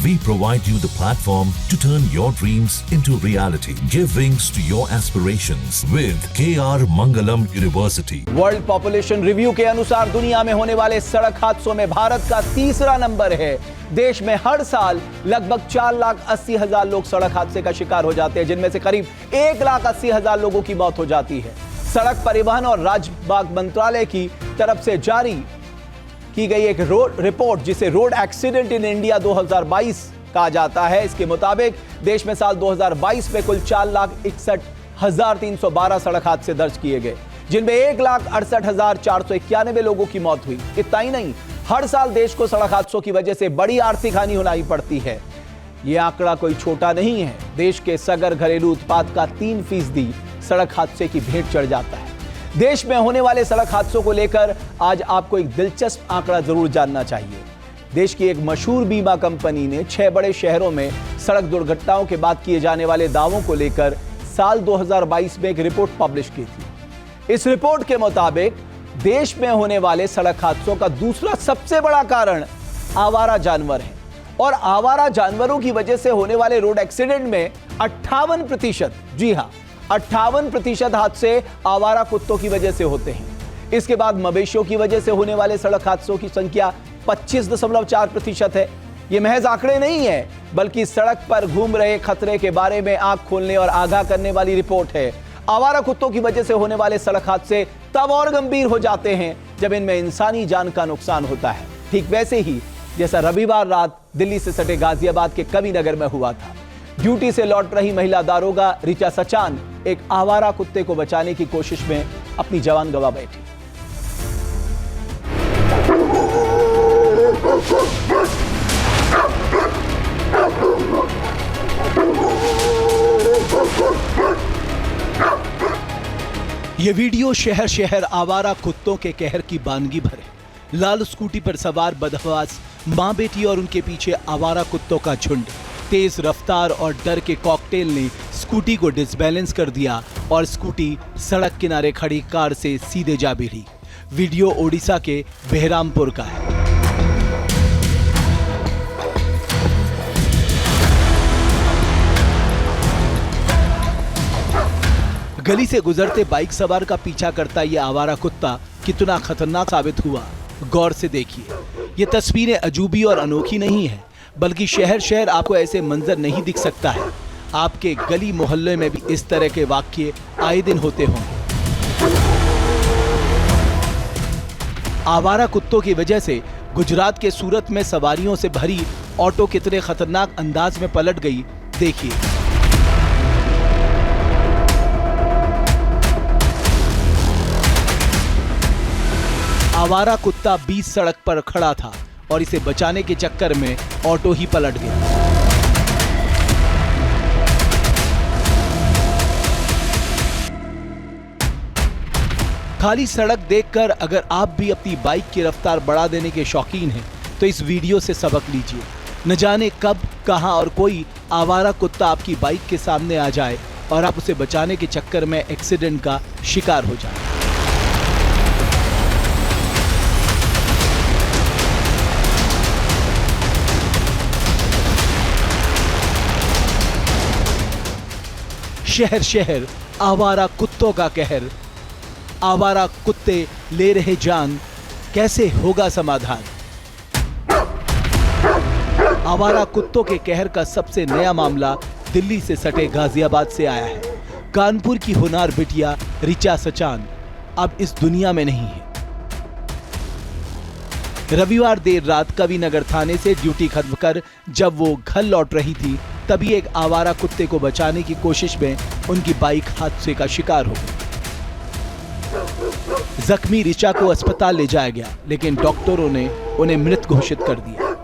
We provide you the platform to turn your dreams into reality. Give wings to your aspirations with KR Mangalam University. World population review के अनुसार दुनिया में होने वाले सड़क हादसों में भारत का तीसरा नंबर है। देश में हर साल लगभग 4,80,000 लोग सड़क हादसे का शिकार हो जाते हैं, जिनमें से करीब 1,80,000 लोगों की मौत हो जाती है। सड़क परिवहन और राजमार्ग मंत्रालय की तरफ से जारी की गई एक रिपोर्ट, जिसे रोड एक्सीडेंट इन इंडिया 2022 कहा जाता है, इसके मुताबिक देश में साल 2022 में कुल 4,61,312 सड़क हादसे दर्ज किए गए, जिनमें 1,68,491 लोगों की मौत हुई। इतना ही नहीं, हर साल देश को सड़क हादसों की वजह से बड़ी आर्थिक हानि होनी पड़ती है। यह आंकड़ा कोई छोटा नहीं है। देश के सगर घरेलू उत्पाद का 3% सड़क हादसे की भेंट चढ़ जाता है। देश में होने वाले सड़क हादसों को लेकर आज आपको एक दिलचस्प आंकड़ा जरूर जानना चाहिए। देश की एक मशहूर बीमा कंपनी ने 6 बड़े शहरों में सड़क दुर्घटनाओं के बाद किए जाने वाले दावों को लेकर साल 2022 में एक रिपोर्ट पब्लिश की थी। इस रिपोर्ट के मुताबिक देश में होने वाले सड़क हादसों का दूसरा सबसे बड़ा कारण आवारा जानवर है, और आवारा जानवरों की वजह से होने वाले रोड एक्सीडेंट में 58%, जी हां, 58% हादसे आवारा कुत्तों की वजह से होते हैं। इसके बाद मवेशियों की वजह से होने वाले सड़क हादसों की संख्या 25.4% है। यह महज आंकड़े नहीं है, बल्कि सड़क पर घूम रहे खतरे के बारे में आंख खोलने और आगाह करने वाली रिपोर्ट है। आवारा कुत्तों की वजह से होने वाले सड़क हादसे तब और गंभीर हो जाते हैं जब इनमें इंसानी जान का नुकसान होता है। ठीक वैसे ही जैसा रविवार रात दिल्ली से सटे गाजियाबाद के कवि नगर में हुआ था। ड्यूटी से लौट रही महिला दारोगा ऋचा सचान एक आवारा कुत्ते को बचाने की कोशिश में अपनी जान गंवा बैठी। यह वीडियो शहर शहर आवारा कुत्तों के कहर की बानगी भर है। लाल स्कूटी पर सवार बदहवास मां बेटी और उनके पीछे आवारा कुत्तों का झुंड। तेज रफ्तार और डर के कॉकटेल ने स्कूटी को डिसबैलेंस कर दिया और स्कूटी सड़क किनारे खड़ी कार से सीधे जा भिड़ी। वीडियो ओडिशा के बेहरामपुर का है। गली से गुजरते बाइक सवार का पीछा करता यह आवारा कुत्ता कितना खतरनाक साबित हुआ, गौर से देखिए। ये तस्वीरें अजूबी और अनोखी नहीं है, बल्कि शहर शहर आपको ऐसे मंजर नहीं दिख सकता है। आपके गली मोहल्ले में भी इस तरह के वाकये आए दिन होते होंगे। आवारा कुत्तों की वजह से गुजरात के सूरत में सवारियों से भरी ऑटो कितने खतरनाक अंदाज में पलट गई, देखिए। आवारा कुत्ता बीच सड़क पर खड़ा था और इसे बचाने के चक्कर में ऑटो ही पलट गया। खाली सड़क देखकर अगर आप भी अपनी बाइक की रफ्तार बढ़ा देने के शौकीन हैं, तो इस वीडियो से सबक लीजिए। न जाने कब, कहां और कोई आवारा कुत्ता आपकी बाइक के सामने आ जाए और आप उसे बचाने के चक्कर में एक्सीडेंट का शिकार हो जाए। शहर शहर आवारा कुत्तों का कहर, आवारा कुत्ते ले रहे जान, कैसे होगा समाधान? आवारा कुत्तों के कहर का सबसे नया मामला दिल्ली से सटे गाजियाबाद से आया है। कानपुर की होनार बिटिया ऋचा सचान अब इस दुनिया में नहीं है। रविवार देर रात कवि नगर थाने से ड्यूटी खत्म कर जब वो घर लौट रही थी, तभी एक आवारा कुत्ते को बचाने की कोशिश में उनकी बाइक हादसे का शिकार हो गई। जख्मी ऋचा को अस्पताल ले जाया गया, लेकिन डॉक्टरों ने उन्हें मृत घोषित कर दिया।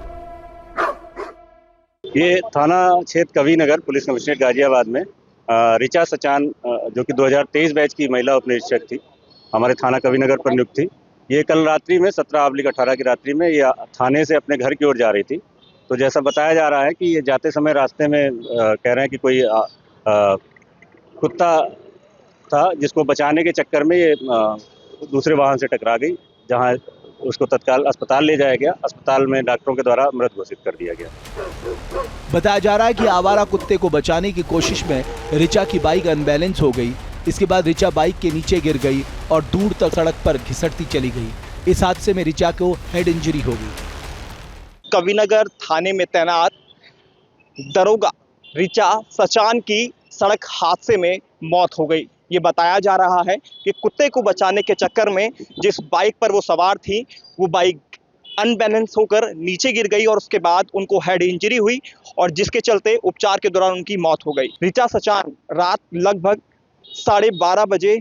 ये थाना क्षेत्र कवि नगर पुलिस कमिश्नरेट गाजियाबाद में ऋचा सचान, जो कि 2023 बैच की महिला उपनिरीक्षक थी, हमारे थाना कवि नगर पर नियुक्त थी। ये कल रात्रि में 17/18 की रात्रि में ये थाने से अपने घर की ओर जा रही थी। तो जैसा बताया जा रहा है कि ये जाते समय रास्ते में कह रहे हैं कि कोई कुत्ता था, जिसको बचाने के चक्कर में ये दूसरे वाहन से टकरा गई, जहां उसको तत्काल अस्पताल ले जाया गया। अस्पताल में डॉक्टरों के द्वारा मृत घोषित कर दिया गया। बताया जा रहा है कि आवारा कुत्ते को बचाने की कोशिश में रिचा की बाइक अनबैलेंस हो गई। इसके बाद रिचा बाइक के नीचे गिर गई और दूर तक सड़क पर घिसटती चली गई। इस हादसे में रिचा को हेड इंजरी हो गई। कविनगर थाने में तैनात दरोगा रिचा सचान की सड़क हादसे में मौत हो गई। ये बताया जा रहा है कि कुत्ते को बचाने के चक्कर में जिस बाइक पर वो सवार थी वो बाइक अनबैलेंस होकर नीचे गिर गई और उसके बाद उनको हेड इंजरी हुई और जिसके चलते उपचार के दौरान उनकी मौत हो गई। रिचा सचान रात लगभग 12:30 बजे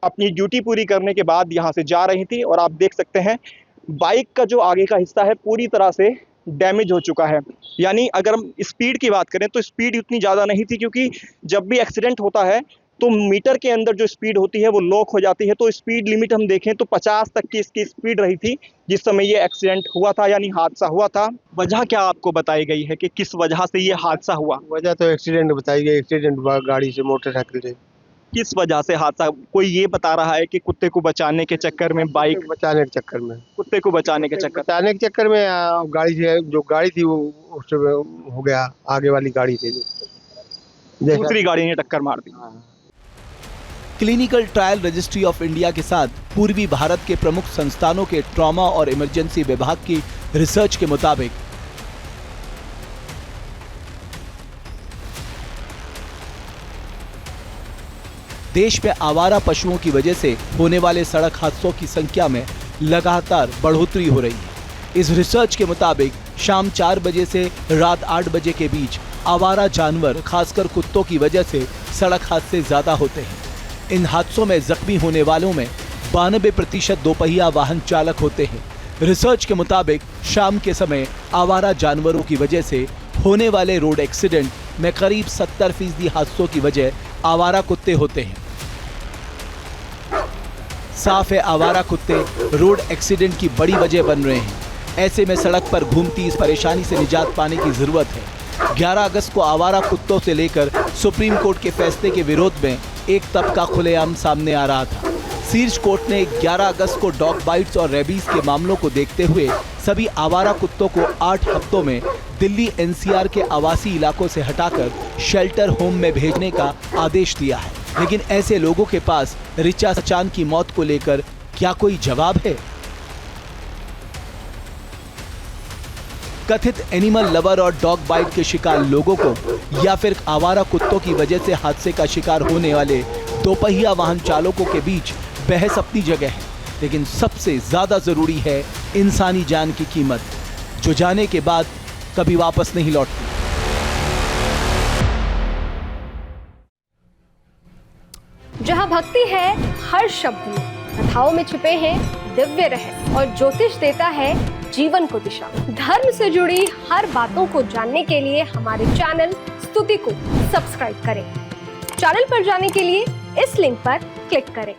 अपनी ड्यूटी पूरी करने के बाद यहाँ से जा रही थी और आप देख सकते हैं बाइक का जो आगे का हिस्सा है पूरी तरह से डैमेज हो चुका है। यानी अगर हम स्पीड की बात करें तो स्पीड उतनी ज़्यादा नहीं थी, क्योंकि जब भी एक्सीडेंट होता है तो मीटर के अंदर जो स्पीड होती है वो लॉक हो जाती है। तो स्पीड लिमिट हम देखें तो 50 तक की इसकी स्पीड रही थी जिस समय ये एक्सीडेंट हुआ था, यानी हादसा हुआ था। वजह क्या आपको बताई गई है कि किस वजह से ये हादसा हुआ? वजह तो एक्सीडेंट बताई गई, एक्सीडेंट हुआ गाड़ी से, मोटरसाइकिल से। किस वजह से हादसा? कोई ये बता रहा है कि कुत्ते को बचाने के चक्कर में बाइक बचाने के चक्कर में, कुत्ते को बचाने के चक्कर में गाड़ी से, जो गाड़ी थी वो उससे हो गया, आगे वाली गाड़ी से दूसरी गाड़ी ने टक्कर मार दी। Clinical trial registry of India के साथ पूर्वी भारत के प्रमुख संस्थानों के ट्रॉमा और इमरजेंसी विभाग की रिसर्च के मुताबिक देश में आवारा पशुओं की वजह से होने वाले सड़क हादसों की संख्या में लगातार बढ़ोतरी हो रही है। इस रिसर्च के मुताबिक शाम 4 बजे से रात 8 बजे के बीच आवारा जानवर खासकर कुत्तों की वजह से सड़क हादसे ज्यादा होते हैं। इन हादसों में जख्मी होने वालों में 92% दोपहिया वाहन चालक होते हैं। रिसर्च के मुताबिक शाम के समय आवारा जानवरों की वजह से होने वाले रोड एक्सीडेंट में करीब 70% हादसों की वजह आवारा कुत्ते होते हैं। साफ है, आवारा कुत्ते रोड एक्सीडेंट की बड़ी वजह बन रहे हैं। ऐसे में सड़क पर घूमती इस परेशानी से निजात पाने की जरूरत है। 11 अगस्त को आवारा कुत्तों से लेकर सुप्रीम कोर्ट के फैसले के विरोध में एक तबका खुलेआम सामने आ रहा था। शीर्ष कोर्ट ने 11 अगस्त को डॉग बाइट्स और रेबीज के मामलों को देखते हुए सभी आवारा कुत्तों को 8 हफ्तों में दिल्ली एनसीआर के आवासीय इलाकों से हटाकर शेल्टर होम में भेजने का आदेश दिया है। लेकिन ऐसे लोगों के पास रिचा सचान की मौत को लेकर क्या कोई जवाब है? कथित एनिमल लवर और डॉग बाइट के शिकार लोगों को या फिर आवारा कुत्तों की वजह से हादसे का शिकार होने वाले दोपहिया वाहन चालकों के बीच बहस अपनी जगह है, लेकिन सबसे ज्यादा जरूरी है इंसानी जान की कीमत, जो जाने के बाद कभी वापस नहीं लौटती। जहां भक्ति है हर शब्द में, कथाओं में छिपे हैं दिव्य रहस्य और ज्योतिष देता है जीवन को दिशा। धर्म से जुड़ी हर बातों को जानने के लिए हमारे चैनल स्तुति को सब्सक्राइब करें। चैनल पर जाने के लिए इस लिंक पर क्लिक करें।